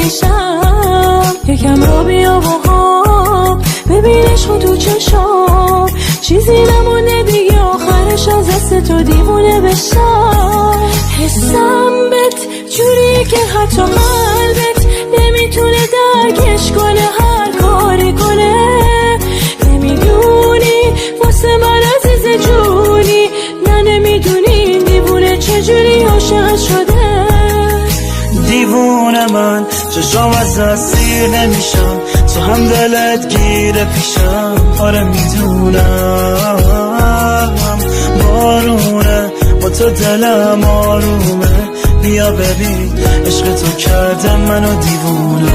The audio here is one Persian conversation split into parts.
بکشم. یکم را بیا با هم ببین عشق تو چشام، چیزی نمونه دیگه آخرش از دست تو دیوونه بشم. حسم بهت جوری که حتی قلبت نمیتونه درکش کنه، هر کاری کنه. نمیدونی واسه من عزیز جونی، نه نمیدونی این دیوونه چجوری عاشق شده. دیوونه من چشام از دست سیر نمیشم، تو هم دلت گیره پیشم. آره میدونم بارونه با تو دلم آرومه، بیا ببین عشق تو کرده منو دیوونه.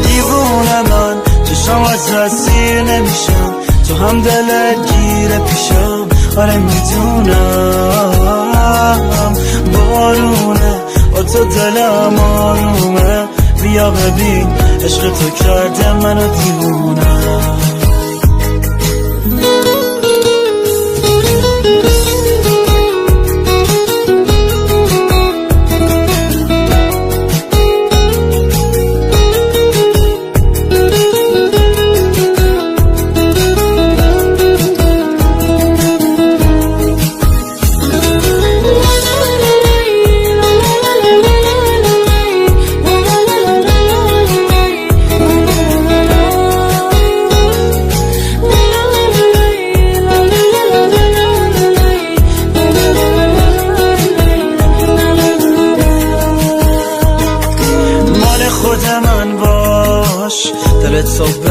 دیوونه من چشام از دست سیر نمیشم، تو هم دلت گیره پیشم. آره میدونم بارونه با تو دلم آرومه، بیا ببین عشق تو کرده منو دیوونه.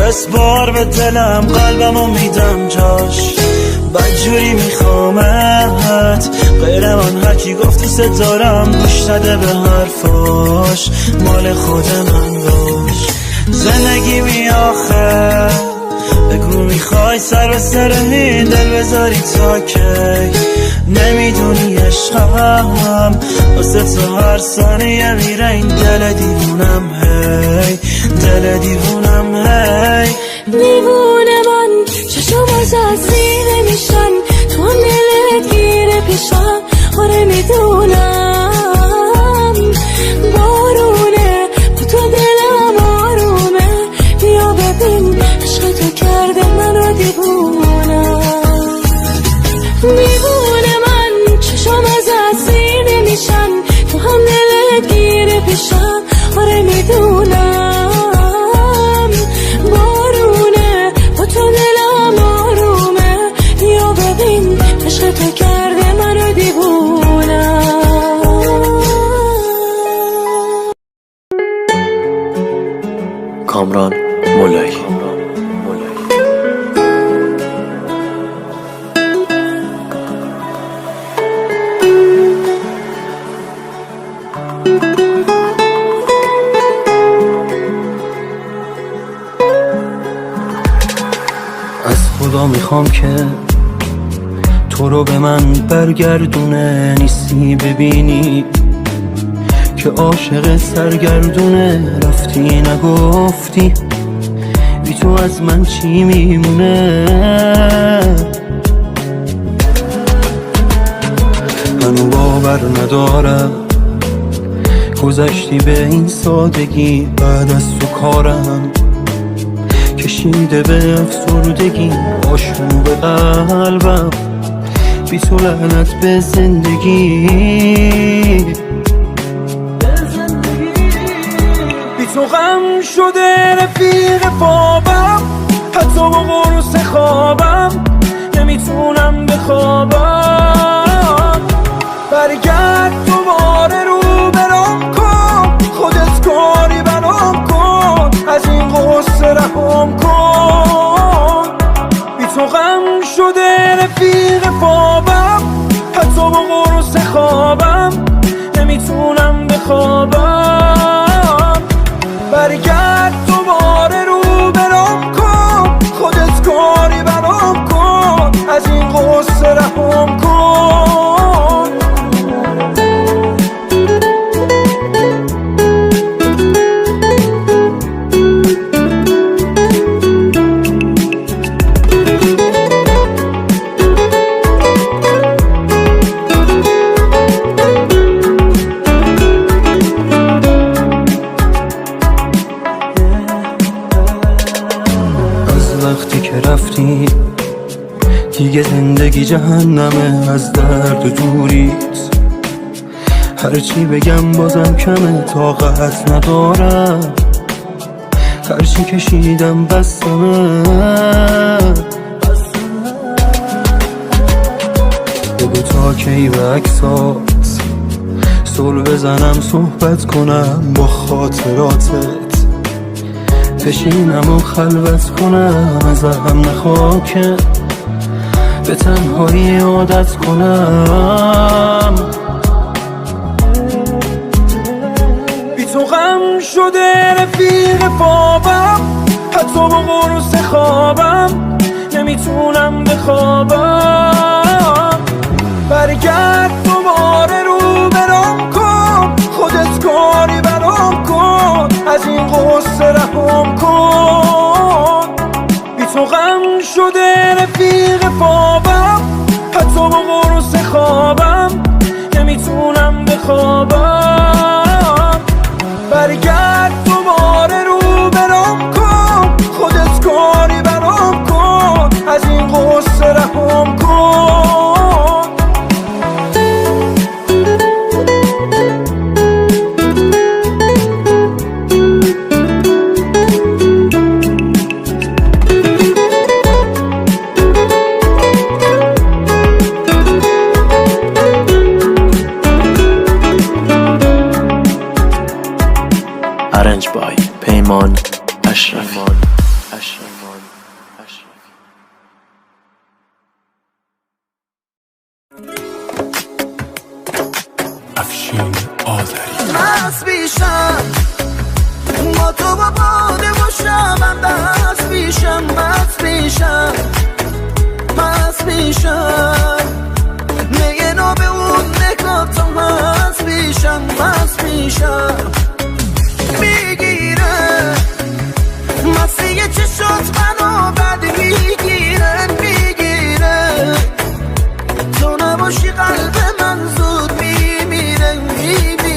بسپار به دلم قلبمو میدم جاش، بدجوری میخوامت غیر من هرکی گفت دوست دارم گوش نده به حرفاش. مال خود من باش زندگی می آخه، بگو میخوای سر به سر این دل بذاری تا کی. نمیدونی عشقم واسه تو هر ثانیه میره این دل دیوونم، هی دل دیوونم هی. دیوونه من چشم از دستی نمیشن، تو هم دلت گیره پیشم. آره میدونم بارونه با تو دلم آرومه، بیا ببین عشق تو کرده منو دیوونه. دیوونه من چشم از دستی نمیشن، تو هم دلت گیره پیشم. آره میدونم بارونه با تو دلم آرومه، بیا ببین عشق تو کرده منو دیوونه. کامران مولایی. خدا میخوام که تو رو به من برگردونه، نیستی ببینی که عاشق سرگردونه. رفتی نگفتی بی تو از من چی میمونه. منو باور ندارم گذشتی به این سادگی، بعد از تو کارم کشیده به افسردگی. آشوب قلبم بی تو لعنت به زندگی. بی تو غم شده رفیق خوابم، حتی با قرص خوابم نمیتونم بخوابم. برگرد دوباره رو برام کن، خودت کاری برام کن، از این غصه رهام کن. بی تو غم شده رفیق خوابم، حتی با قرص خوابم نمیتونم بخوابم. برگرد دوباره رو برام کن، خودت کاری برام کن، از این غصه رهام کن. جهنمه از درد دوریت. هرچی بگم بازم کمه، طاقت ندارم، هرچی کشیدم بستمه. بگو تا کی به عکسات سول بزنم، صحبت کنم با خاطراتت، بشینم و خلوت کنم، ازم نخوا که به تنهایی عادت کنم. بی تو غم شده رفیق خوابم، حتی با قرص خوابم نمیتونم بخوابم. برگرد دوباره رو برام کن، خودت کاری برام کن، از این قصه رهام کن. بی تو غم شده رفیق خوابم، حتی با قرص خوابم نمیتونم بخوابم. برگرد دوباره رو برام کن، خودت کاری برام کن، از این قصه رهام کن. Arranged by پیمان اشرفی. افشین آذری. مست بیشم با تو با باده باشم، من دست بیشم، مست بیشم، مست بیشم، میگه نو به اون نگاه تو، مست بیشم، مست بیشم، میگیره مسیح چشات منو بد میگیره، میگیره تو نباشی قلب من زود میمیره، میمیره.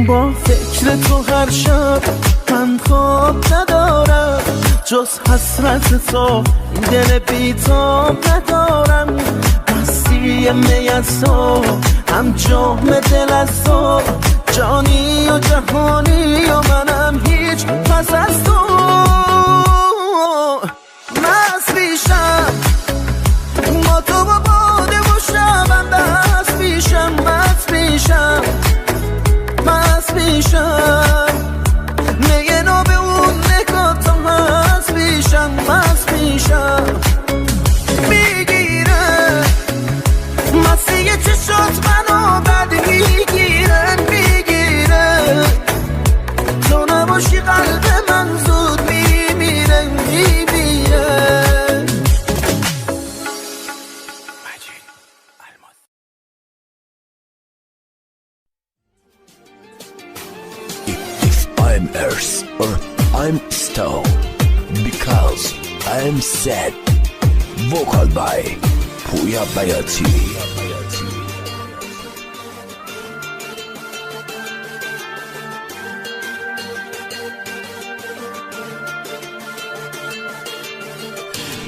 با فکر تو هر شب من خواب ندارم، جز حسرت تو این دل بیتاب ندارم. مستی می از تو هم جام دل از تو، جانی و جهانی و منم هیچ پس از تو. مست بیشم با تو با باده باشم، من دست بیشم، مست بیشم، مست بیشم، میگه نو به اون نگاه تو، مست بیشم، مست بیشم، میگیره مسیح چشات منو بد میگیره، میگیره تو نباشی قلب من زود میمیره. set. Vocal by پویا بیاتی.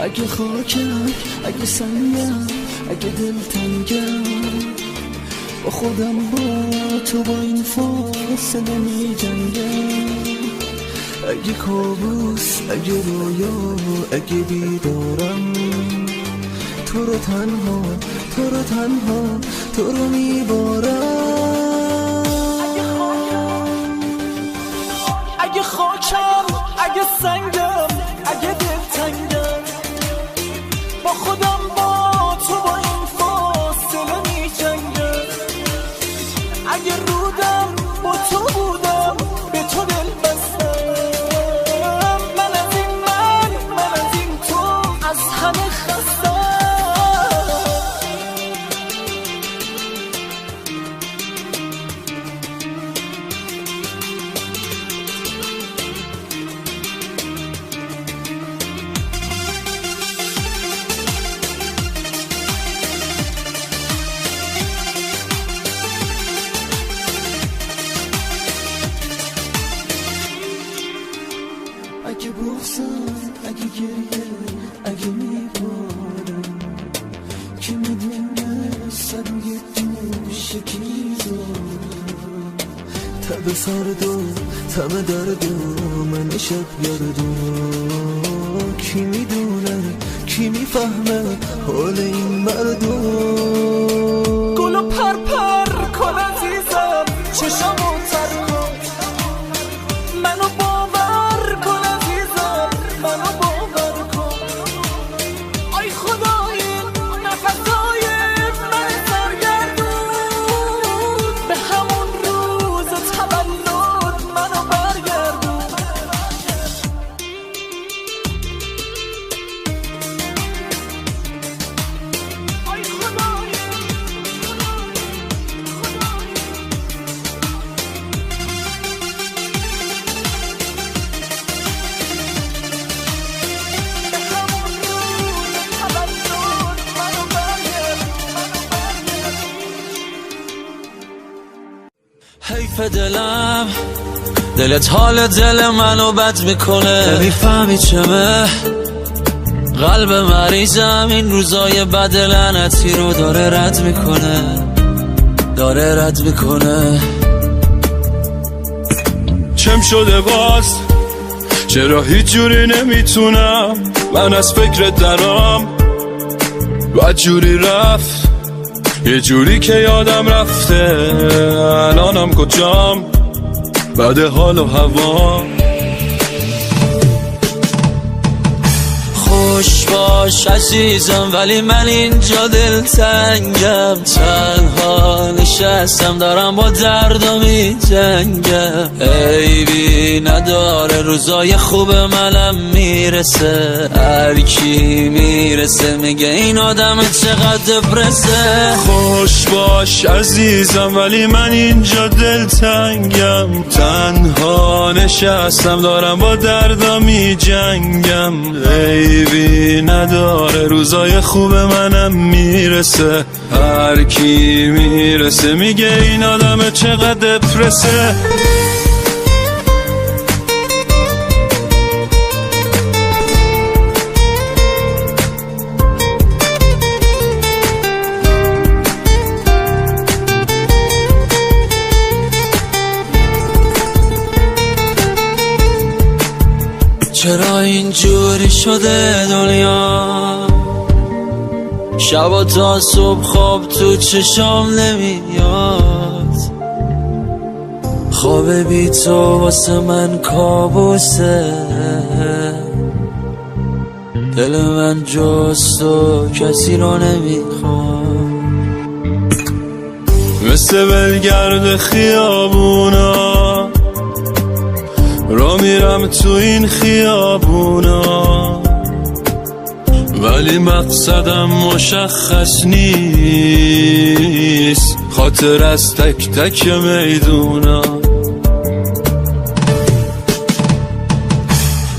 اگه خاکم، اگه سنگم، اگه دلتنگم، با خودم با تو با این فاصله می جنگم. اگه کابوس، اگه رویا، اگه بیدارم، تو رو تنها، تو رو تنها، تو رو میبارم. اگه خاکم، اگه سنگم، اگه دلتنگم، با خودم با تو با این فاصله می جنگم. اگه رودم با تو بودم به تو دل بستم، من از این من از این تو از همه خستم. اگه بغزم، اگه گریه، اگه میبارم، که میدونه سر روی دوش کی دارم. تب سرد و تب درد و من شب گرد و کی میدونه، کی میفهمه حال این مردم. گلو پر کن عزیزم، چشمو تر کن، منو باور کن عزیزم، منو باور کن. آی خدای نفسای من سرگردون، به همون روز تولد منو برگردون. آی خدای حیف دلم، دلت حال دل منو بد میکنه. نمیفهمی چمه قلب مریضم این روزای بد لعنتی رو داره رد میکنه، داره رد میکنه. چم شده باز، چرا هیچ جوری نمیتونم من از فکرت درام. بعد جوری رفت، یه جوری که یادم رفته الانم کجام، بعد حال و هوا. خوش باش عزیزم ولی من اینجا دلتنگم، تنها نشستم دارم با دردم می جنگم. عیبی نداره روزای خوب منم میرسه، هر کی میرسه میگه این آدم چقدر دپرسه. خوش باش عزیزم ولی من اینجا دلتنگم، تنها نشستم دارم با دردم می جنگم. عیبی نداره روزای خوب منم میرسه، هر کی میرسه میگه این آدم چقدر دپرسه. چرا اینجوری شده دنیا، شبا تا صبح خواب تو چشام نمیاد، خواب بی تو واسه من کابوسه. دل من جز تو کسی رو نمیخواد، مثل ولگرد خیابونا را میرم تو این خیابونا، ولی مقصدم مشخص نیست، خاطر از تک تک میدونا.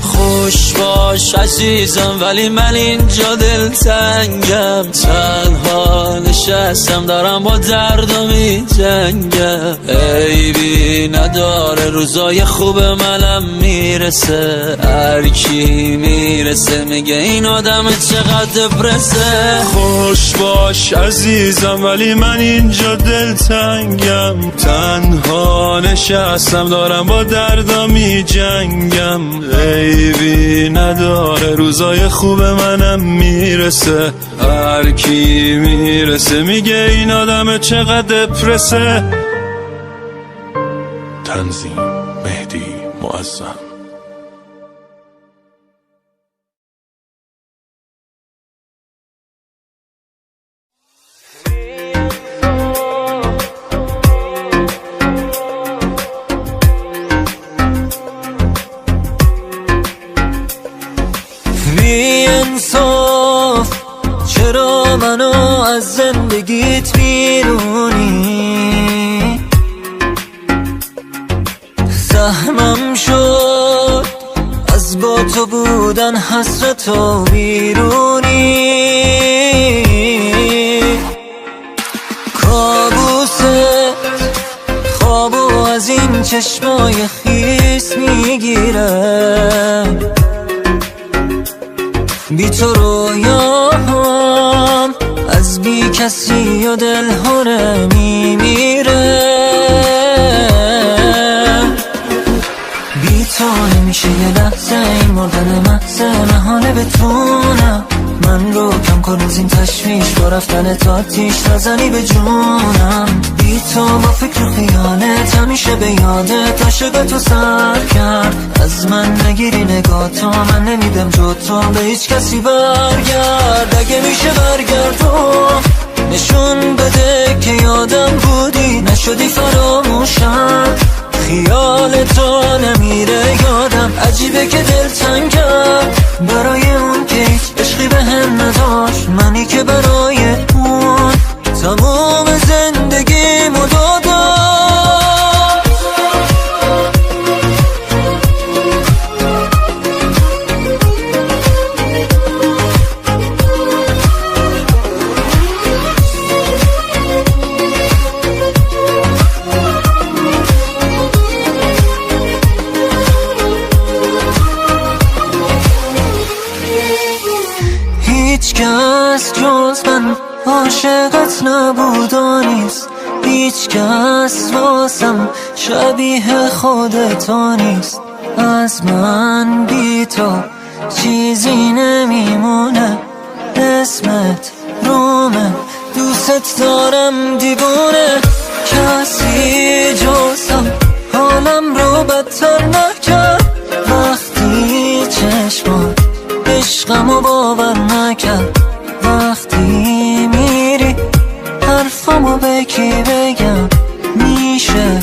خوش باش عزیزم ولی من اینجا دلتنگم، تنها نشستم دارم با دردم می جنگم. عیبی نداره روزای خوب منم میرسه، هر کی میرسه میگه این آدم چقدر دپرسه. خوش باش عزیزم ولی من اینجا دلتنگم، تنها نشستم دارم با دردم می جنگم. عیبی نداره روزای خوب منم میرسه، هر کی میرسه میگه این آدم چقدر دپرسه. تنظیم مهدی معظم. بی انصاف چرا منو از زندگیت بیرونی؟ سهمم شد از با تو بودن حسرت و بیرونی. کابوست خوابو از این چشمای خیس میگیرم، بی تو رویام از بی کسی و دل هره میمیره. بی تو نمیشه یه لحظه این مردن محضه، محاله بتونم من رو کم کن از این تشویش، با رفتن تا آتیش نزنی به جونم. بی تو با فکر و خیالت همیشه به یادت عاشق تو سر کرد. از من نگیری نگاه تو، من نمیدم جو تو به هیچ کسی برگرد. اگه میشه برگردم نشون بده که یادم بودی، نشدی فراموشم. خیال تو نمیره یادم، عجیبه که دلتنگم برای اون که هیچ عشقی به هم نداشت، منی که برای اون تمام زندگیمو دادم. هیچ کس جز من عاشقت نبودا نیست، هیچ کس واسم شبیه خودتا نیست. از من بی تو چیزی نمیمونه، اسمت رومه دوست دارم دیوونه. کسی جزم حالم رو بدتر نکرد، وقتی چشمان عشقمو باور نکرد. وقتی میری حرفمو به کی بگم، میشه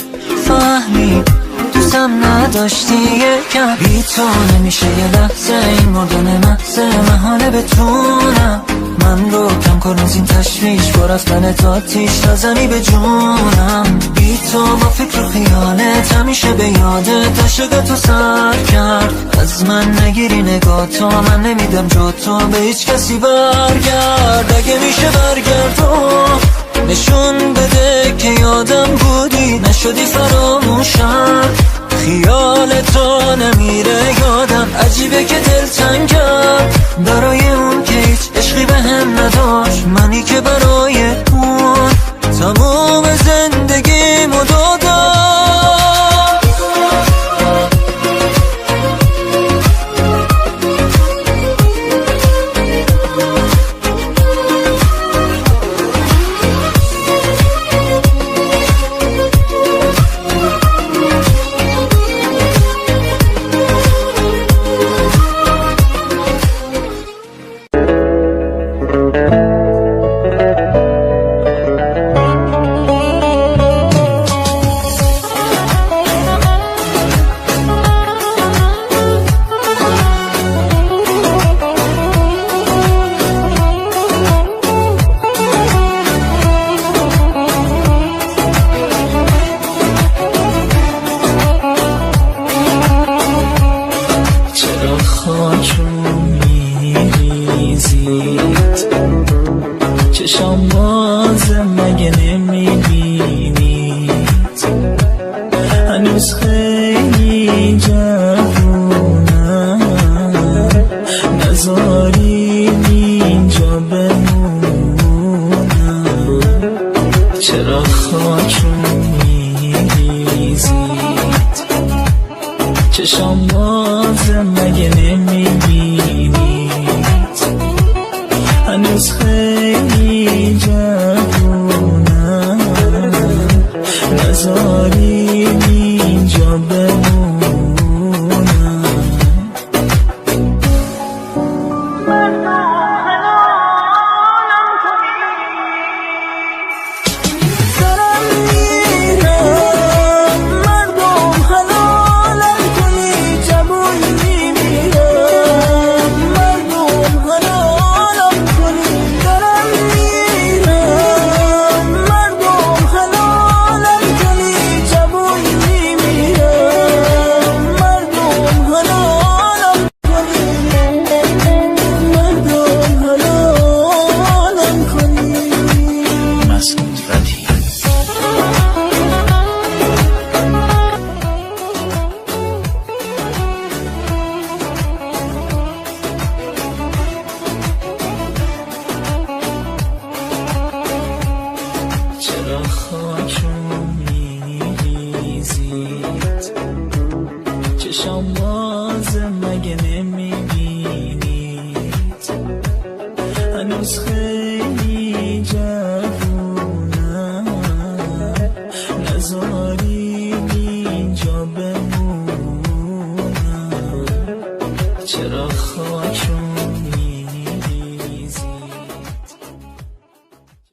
فهمید دوستم نداشتی یکم. بی تو نمیشه یه لحظه این مردن محضه، محاله بتونم من رو کم کن از این تشویش، با رفتن تا آتیش نزنی به جونم. بی تو با فکر و خیالت همیشه به یادت عاشق تو سر کرد. از من نگیری نگاه تو، من نمیدم جو تو به هیچ کسی برگرد. اگه میشه برگردم نشون بده که یادم بودی، نشدی فراموشم. خیال تو نمیره یادم، عجیبه که دلتنگم برای اون که هیچ عشقی به هم نداشت، منی که برای اون تمام زندگیمو دادم. میریزید چشام بازه مگه نمیبینید هنوز خیلی جوونم نذارید اینجا بمونم چرا خاکون میریزید چشام بازه مگه نمیبینید هنوز خیلی جوونم نذارید اینجا بمونم چرا خاکون میریزید چشام